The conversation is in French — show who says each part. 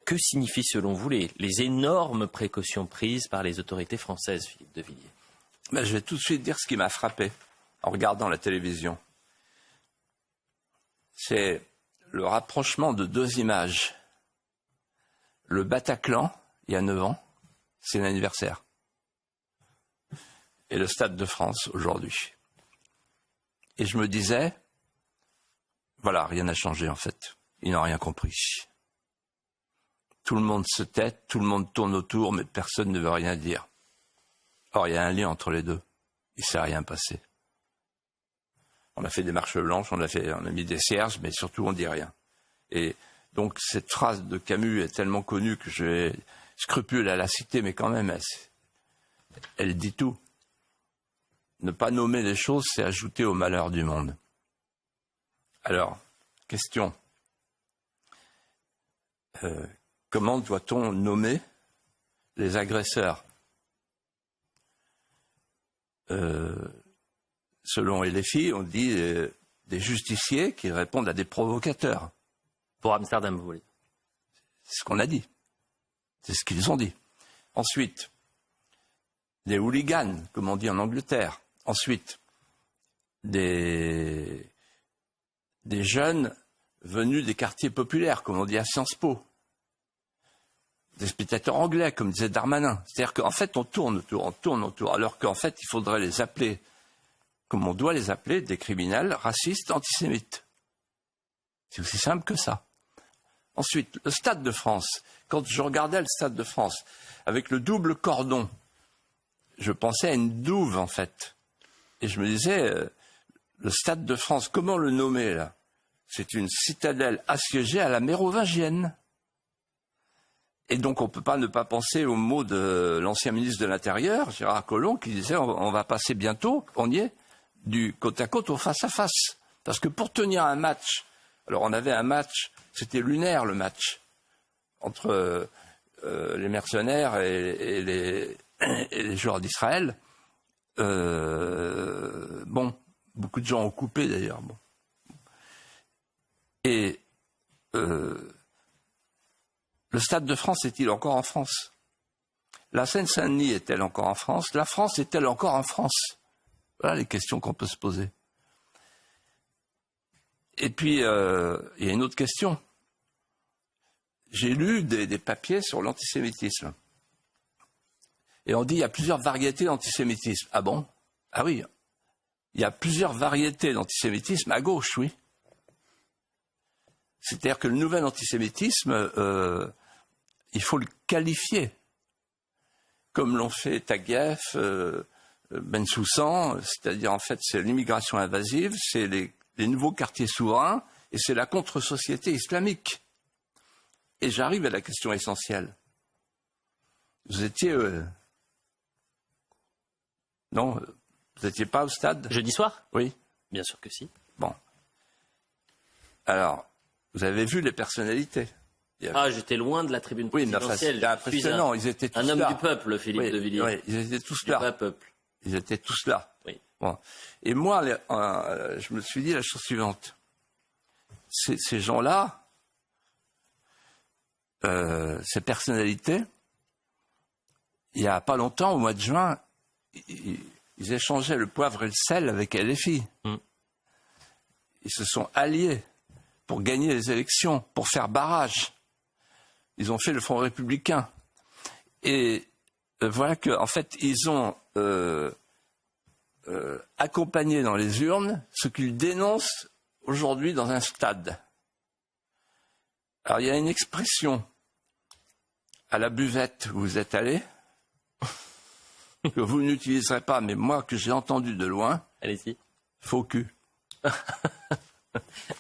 Speaker 1: Que signifient selon vous les énormes précautions prises par les autorités françaises, Philippe de Villiers ?
Speaker 2: Je vais tout de suite dire ce qui m'a frappé en regardant la télévision. C'est le rapprochement de deux images. Le Bataclan, il y a 9 ans, c'est l'anniversaire. Et le Stade de France, aujourd'hui. Et je me disais, voilà, rien n'a changé en fait. Ils n'ont rien compris. Tout le monde se tait, tout le monde tourne autour, mais personne ne veut rien dire. Or, il y a un lien entre les deux. Il ne s'est rien passé. On a fait des marches blanches, on a mis des cierges, mais surtout on ne dit rien. Et donc cette phrase de Camus est tellement connue que j'ai scrupule à la citer, mais quand même, elle dit tout. Ne pas nommer les choses, c'est ajouter au malheur du monde. Alors, question. Comment doit-on nommer les agresseurs ? Selon LFI, on dit des justiciers qui répondent à des provocateurs.
Speaker 1: Pour Amsterdam, vous voulez ?
Speaker 2: C'est ce qu'on a dit. C'est ce qu'ils ont dit. Ensuite, des hooligans, comme on dit en Angleterre. Ensuite, des jeunes venus des quartiers populaires, comme on dit à Sciences Po. Des spectateurs anglais, comme disait Darmanin. C'est-à-dire qu'en fait, on tourne autour, alors qu'en fait, il faudrait les appeler, comme on doit les appeler, des criminels racistes, antisémites. C'est aussi simple que ça. Ensuite, le Stade de France. Quand je regardais le Stade de France, avec le double cordon, je pensais à une douve, en fait. Et je me disais, le Stade de France, comment le nommer, là ? C'est une citadelle assiégée à la mérovingienne. Et donc, on ne peut pas ne pas penser aux mots de l'ancien ministre de l'Intérieur, Gérard Collomb, qui disait on va passer bientôt, on y est, du côte à côte au face à face. Parce que pour tenir un match, alors on avait un match, c'était lunaire le match, entre les mercenaires et les joueurs d'Israël. Beaucoup de gens ont coupé d'ailleurs. Bon. Et le Stade de France est-il encore en France ? La Seine-Saint-Denis est-elle encore en France ? La France est-elle encore en France ? Voilà les questions qu'on peut se poser. Et puis, il y a une autre question. J'ai lu des papiers sur l'antisémitisme. Et on dit qu'il y a plusieurs variétés d'antisémitisme. Ah bon ? Ah oui. Il y a plusieurs variétés d'antisémitisme à gauche, oui. C'est-à-dire que le nouvel antisémitisme, il faut le qualifier. Comme l'ont fait Taguieff, Bensoussan, c'est-à-dire en fait c'est l'immigration invasive, c'est les nouveaux quartiers souverains et c'est la contre-société islamique. Et j'arrive à la question essentielle. Vous étiez... Non, vous n'étiez pas au stade ?
Speaker 1: Jeudi soir ?
Speaker 2: Oui.
Speaker 1: Bien sûr que si.
Speaker 2: Bon. Alors, vous avez vu les personnalités ?
Speaker 1: J'étais loin de la tribune présidentielle.
Speaker 2: C'était impressionnant. Ils étaient tous là.
Speaker 1: Un homme du peuple, Philippe de Villiers.
Speaker 2: Oui, ils étaient tous là.
Speaker 1: Vrai peuple.
Speaker 2: Ils étaient tous là.
Speaker 1: Oui.
Speaker 2: Bon. Et moi, je me suis dit la chose suivante. Ces gens-là, ces personnalités, il n'y a pas longtemps, au mois de juin, ils échangeaient le poivre et le sel avec LFI. Ils se sont alliés pour gagner les élections, pour faire barrage. Ils ont fait le Front républicain. Et voilà qu'en fait, ils ont accompagné dans les urnes ce qu'ils dénoncent aujourd'hui dans un stade. Alors, il y a une expression à la buvette où vous êtes allé, que vous n'utiliserez pas, mais moi, que j'ai entendu de loin.
Speaker 1: Allez-y.
Speaker 2: Faux cul.